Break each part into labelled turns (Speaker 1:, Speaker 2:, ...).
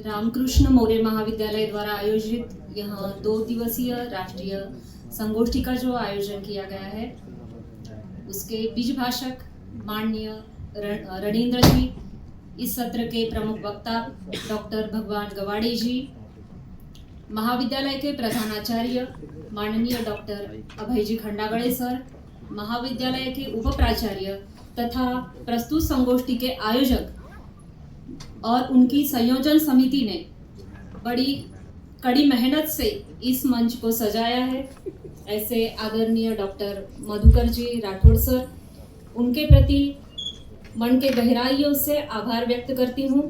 Speaker 1: रामकृष्ण मौर्य महाविद्यालय द्वारा आयोजित यहाँ 2 दिवसीय राष्ट्रीय संगोष्ठी का जो आयोजन किया गया है उसके बीज भाषक माननीय रणेंद्र जी, इस सत्र के प्रमुख वक्ता डॉक्टर भगवान गवाड़े जी, महाविद्यालय के प्रधानाचार्य माननीय डॉक्टर अभय जी खंडागड़े सर, महाविद्यालय के उप प्राचार्य तथा प्रस्तुत संगोष्ठी के आयोजक और उनकी संयोजन समिति ने बड़ी कड़ी मेहनत से इस मंच को सजाया है। ऐसे आदरणीय डॉक्टर मधुकर जी राठौड़ सर, उनके प्रति मन के गहराइयों से आभार व्यक्त करती हूँ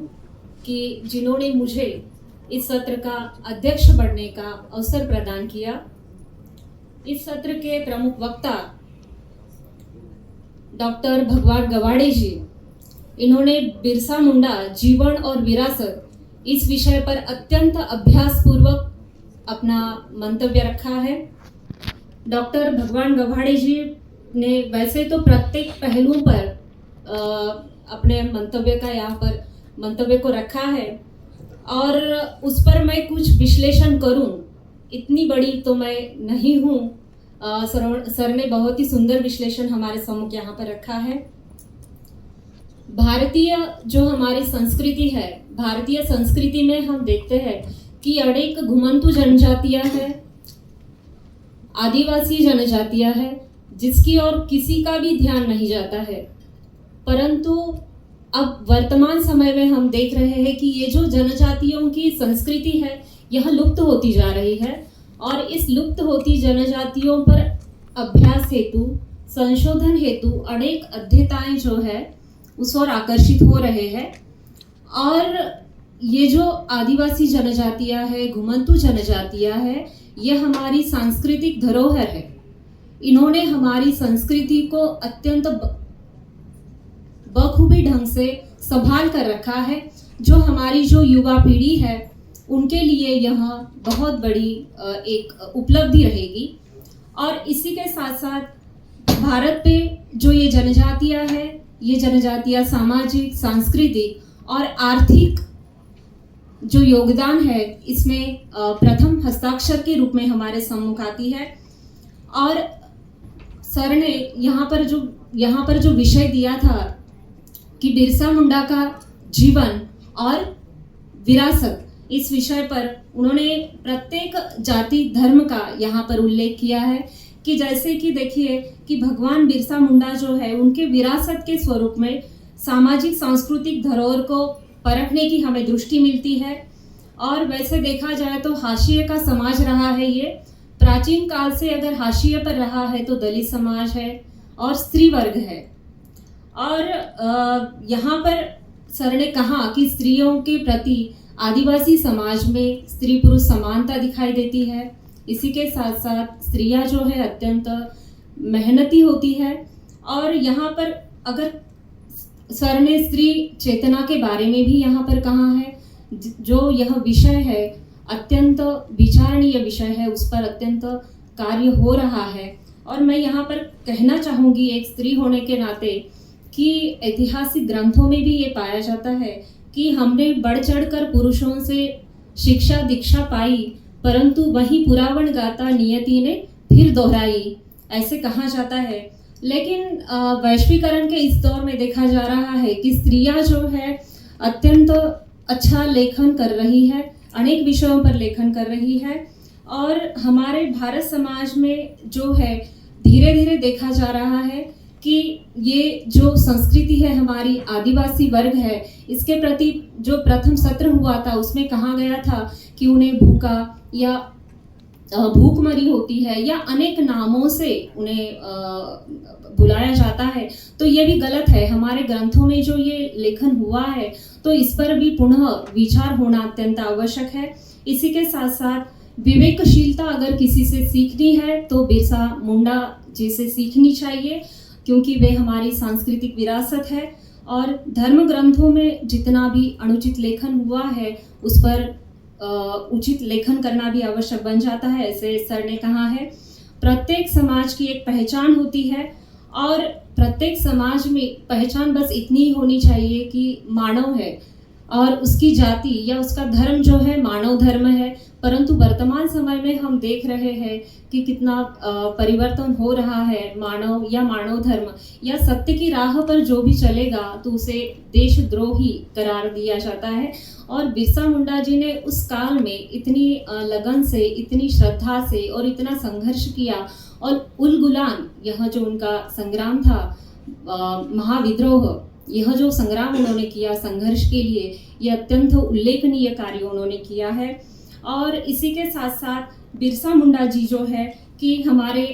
Speaker 1: कि जिन्होंने मुझे इस सत्र का अध्यक्ष बनने का अवसर प्रदान किया। इस सत्र के प्रमुख वक्ता डॉक्टर भगवान गवाड़े जी, इन्होंने बिरसा मुंडा जीवन और विरासत इस विषय पर अत्यंत अभ्यासपूर्वक अपना मंतव्य रखा है। डॉक्टर भगवान गवाड़े जी ने वैसे तो प्रत्येक पहलू पर अपने मंतव्य को रखा है और उस पर मैं कुछ विश्लेषण करूं, इतनी बड़ी तो मैं नहीं हूं। सर ने बहुत ही सुंदर विश्लेषण हमारे सम्मुख यहाँ पर रखा है। भारतीय जो हमारी संस्कृति है, भारतीय संस्कृति में हम देखते हैं कि अनेक घुमंतु जनजातियां हैं, आदिवासी जनजातियां हैं, जिसकी और किसी का भी ध्यान नहीं जाता है। परंतु अब वर्तमान समय में हम देख रहे हैं कि ये जो जनजातियों की संस्कृति है यह लुप्त होती जा रही है और इस लुप्त होती जनजातियों पर अभ्यास हेतु, संशोधन हेतु अनेक अध्येताएं जो है उस ओर आकर्षित हो रहे हैं। और ये जो आदिवासी जनजातियां है, घुमंतु जनजातियां है, ये हमारी सांस्कृतिक धरोहर है। इन्होंने हमारी संस्कृति को अत्यंत बखूबी ढंग से संभाल कर रखा है, जो हमारी जो युवा पीढ़ी है उनके लिए यह बहुत बड़ी एक उपलब्धि रहेगी। और इसी के साथ साथ भारत पे जो ये जनजातियां है, ये जनजातियां सामाजिक, सांस्कृतिक और आर्थिक जो योगदान है इसमें प्रथम हस्ताक्षर के रूप में हमारे सम्मुख आती है। और सर ने यहाँ पर जो विषय दिया था कि बिरसा मुंडा का जीवन और विरासत, इस विषय पर उन्होंने प्रत्येक जाति धर्म का यहाँ पर उल्लेख किया है कि जैसे कि देखिए कि भगवान बिरसा मुंडा जो है उनके विरासत के स्वरूप में सामाजिक सांस्कृतिक धरोहर को परखने की हमें दृष्टि मिलती है। और वैसे देखा जाए तो हाशिए का समाज रहा है ये, प्राचीन काल से अगर हाशिए पर रहा है तो दलित समाज है और स्त्री वर्ग है। और यहाँ पर सर ने कहा कि स्त्रियों के प्रति आदिवासी समाज में स्त्री पुरुष समानता दिखाई देती है। इसी के साथ साथ स्त्रियां जो है अत्यंत मेहनती होती है। और यहाँ पर अगर सर ने स्त्री चेतना के बारे में भी यहाँ पर कहा है, जो यह विषय है अत्यंत विचारणीय विषय है, उस पर अत्यंत कार्य हो रहा है। और मैं यहाँ पर कहना चाहूँगी एक स्त्री होने के नाते कि ऐतिहासिक ग्रंथों में भी ये पाया जाता है कि हमने बढ़ चढ़कर पुरुषों से शिक्षा दीक्षा पाई, परंतु वही पुरावन गाथा नियति ने फिर दोहराई, ऐसे कहा जाता है। लेकिन वैश्वीकरण के इस दौर में देखा जा रहा है कि स्त्रियां जो है अत्यंत अच्छा लेखन कर रही है, अनेक विषयों पर लेखन कर रही है। और हमारे भारत समाज में जो है धीरे धीरे देखा जा रहा है कि ये जो संस्कृति है हमारी आदिवासी वर्ग है, इसके प्रति जो प्रथम सत्र हुआ था उसमें कहा गया था कि उन्हें भूखा या भूखमरी होती है या अनेक नामों से उन्हें बुलाया जाता है। तो ये भी गलत है। हमारे ग्रंथों में जो ये लेखन हुआ है तो इस पर भी पुनः विचार होना अत्यंत आवश्यक है। इसी के साथ साथ विवेकशीलता अगर किसी से सीखनी है तो बिरसा मुंडा जी से सीखनी चाहिए, क्योंकि वे हमारी सांस्कृतिक विरासत है। और धर्म ग्रंथों में जितना भी अनुचित लेखन हुआ है उस पर उचित लेखन करना भी आवश्यक बन जाता है। ऐसे सर ने कहा है प्रत्येक समाज की एक पहचान होती है और प्रत्येक समाज में पहचान बस इतनी ही होनी चाहिए कि मानव है और उसकी जाति या उसका धर्म जो है मानव धर्म है। परंतु वर्तमान समय में हम देख रहे हैं कि कितना परिवर्तन हो रहा है। मानव या मानव धर्म या सत्य की राह पर जो भी चलेगा तो उसे देशद्रोही करार दिया जाता है। और बिरसा मुंडा जी ने उस काल में इतनी लगन से, इतनी श्रद्धा से और इतना संघर्ष किया। और उलगुलान, यह जो उनका संग्राम था, महाविद्रोह, यह जो संग्राम उन्होंने किया संघर्ष के लिए, यह अत्यंत उल्लेखनीय कार्य उन्होंने किया है। और इसी के साथ साथ बिरसा मुंडा जी जो है कि हमारे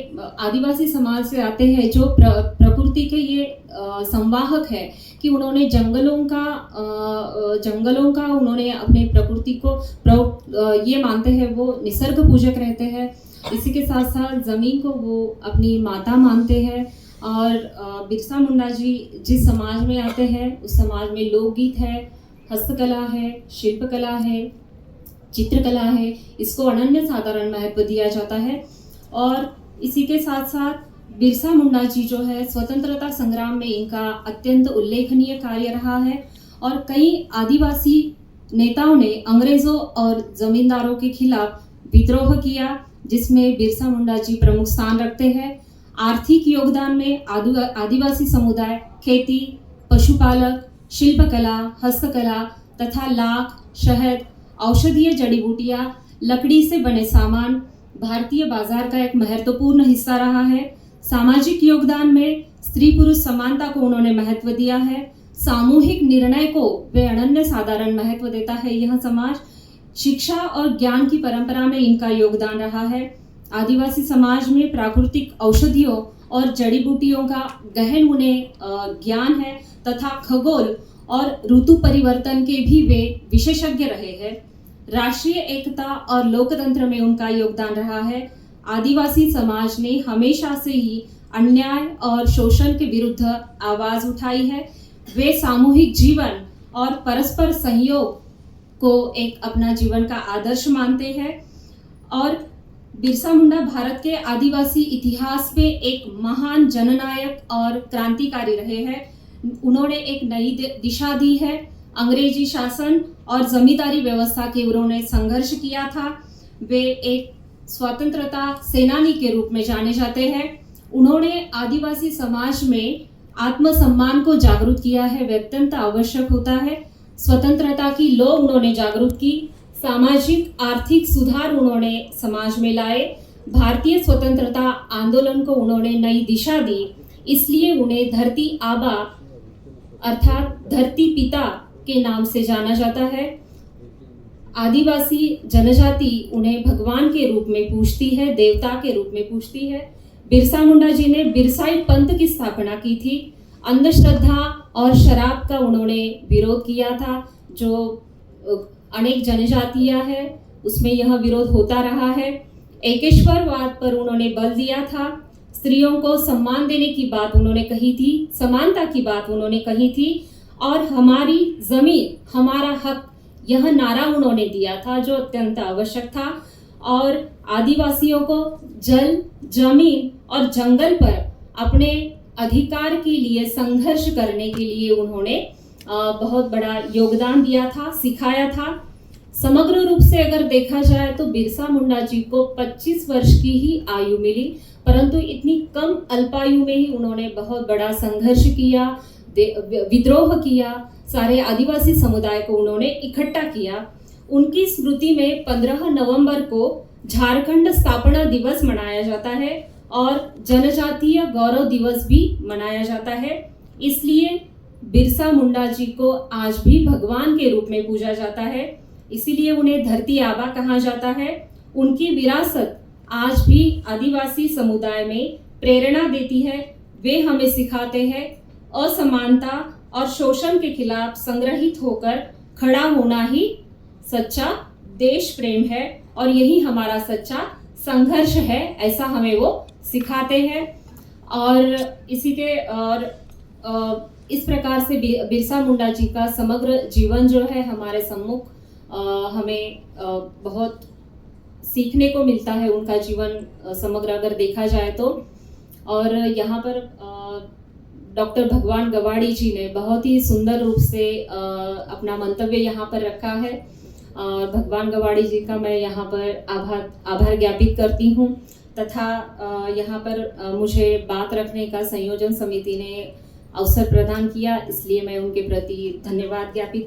Speaker 1: आदिवासी समाज से आते हैं, जो प्रकृति के ये संवाहक है कि उन्होंने जंगलों का उन्होंने अपने प्रकृति को ये मानते हैं, वो निसर्ग पूजक रहते हैं। इसी के साथ साथ ज़मीन को वो अपनी माता मानते हैं। और बिरसा मुंडा जी जिस समाज में आते हैं उस समाज में लोकगीत है, हस्तकला है, शिल्पकला है, चित्रकला है, इसको अनन्य साधारण महत्व दिया जाता है। और इसी के साथ साथ बिरसा मुंडा जी जो है स्वतंत्रता संग्राम में इनका अत्यंत उल्लेखनीय कार्य रहा है। और कई आदिवासी नेताओं ने अंग्रेज़ों और जमींदारों के खिलाफ विद्रोह किया, जिसमें बिरसा मुंडा जी प्रमुख स्थान रखते हैं। आर्थिक योगदान में आदिवासी समुदाय खेती, पशुपालक, शिल्पकला, हस्तकला तथा लाख, शहद, औषधीय जड़ी बूटियां, लकड़ी से बने सामान भारतीय बाजार का एक महत्वपूर्ण हिस्सा रहा है। सामाजिक योगदान में स्त्री पुरुष समानता को उन्होंने महत्व दिया है। सामूहिक निर्णय को वे अनन्य साधारण महत्व देता है यह समाज। शिक्षा और ज्ञान की परंपरा में इनका योगदान रहा है। आदिवासी समाज में प्राकृतिक औषधियों और जड़ी बूटियों का गहन उन्हें ज्ञान है तथा खगोल और ऋतु परिवर्तन के भी वे विशेषज्ञ रहे हैं। राष्ट्रीय एकता और लोकतंत्र में उनका योगदान रहा है। आदिवासी समाज ने हमेशा से ही अन्याय और शोषण के विरुद्ध आवाज उठाई है। वे सामूहिक जीवन और परस्पर सहयोग को एक अपना जीवन का आदर्श मानते हैं। और बिरसा मुंडा भारत के आदिवासी इतिहास में एक महान जननायक और क्रांतिकारी रहे हैं। उन्होंने एक नई दिशा दी है। अंग्रेजी शासन और जमींदारी व्यवस्था के उन्होंने संघर्ष किया था। वे एक स्वतंत्रता सेनानी के रूप में जाने जाते हैं। उन्होंने आदिवासी समाज में आत्मसम्मान को जागरूक किया है, वे अत्यंत आवश्यक होता है। स्वतंत्रता की लौ उन्होंने जागरूक की। सामाजिक आर्थिक सुधार उन्होंने समाज में लाए। भारतीय स्वतंत्रता आंदोलन को उन्होंने नई दिशा दी। इसलिए उन्हें धरती आबा अर्थात धरती पिता के नाम से जाना जाता है। आदिवासी जनजाति उन्हें भगवान के रूप में पूजती है, देवता के रूप में पूजती है। बिरसा मुंडा जी ने बिरसाई पंथ की स्थापना की थी। अंधश्रद्धा और शराब का उन्होंने विरोध किया था। जो अनेक जनजातियां हैं उसमें यह विरोध होता रहा है। एकेश्वरवाद पर उन्होंने बल दिया था। स्त्रियों को सम्मान देने की बात उन्होंने कही थी, समानता की बात उन्होंने कही थी। और हमारी जमीन हमारा हक, यह नारा उन्होंने दिया था जो अत्यंत आवश्यक था। और आदिवासियों को जल, जमीन और जंगल पर अपने अधिकार के लिए संघर्ष करने के लिए उन्होंने बहुत बड़ा योगदान दिया था, सिखाया था। समग्र रूप से अगर देखा जाए तो बिरसा मुंडा जी को 25 वर्ष की ही आयु मिली, परंतु इतनी कम अल्पायु में ही उन्होंने बहुत बड़ा संघर्ष किया, विद्रोह किया, सारे आदिवासी समुदाय को उन्होंने इकट्ठा किया। उनकी स्मृति में 15 नवंबर को झारखंड स्थापना दिवस मनाया जाता है और जनजातीय गौरव दिवस भी मनाया जाता है। इसलिए बिरसा मुंडा जी को आज भी भगवान के रूप में पूजा जाता है। इसीलिए उन्हें धरती आबा कहा जाता है। उनकी विरासत आज भी आदिवासी समुदाय में प्रेरणा देती है। वे हमें सिखाते हैं असमानता और शोषण के खिलाफ संग्रहित होकर खड़ा होना ही सच्चा देश प्रेम है और यही हमारा सच्चा संघर्ष है, ऐसा हमें वो सिखाते हैं। और इस प्रकार से बिरसा मुंडा जी का समग्र जीवन जो है हमारे सम्मुख हमें बहुत सीखने को मिलता है। उनका जीवन समग्र अगर देखा जाए तो। और यहाँ पर डॉक्टर भगवान गवाड़ी जी ने बहुत ही सुंदर रूप से अपना मंतव्य यहाँ पर रखा है और भगवान गवाड़ी जी का मैं यहाँ पर आभार ज्ञापित करती हूँ तथा यहाँ पर मुझे बात रखने का संयोजन समिति ने अवसर प्रदान किया, इसलिए मैं उनके प्रति धन्यवाद ज्ञापित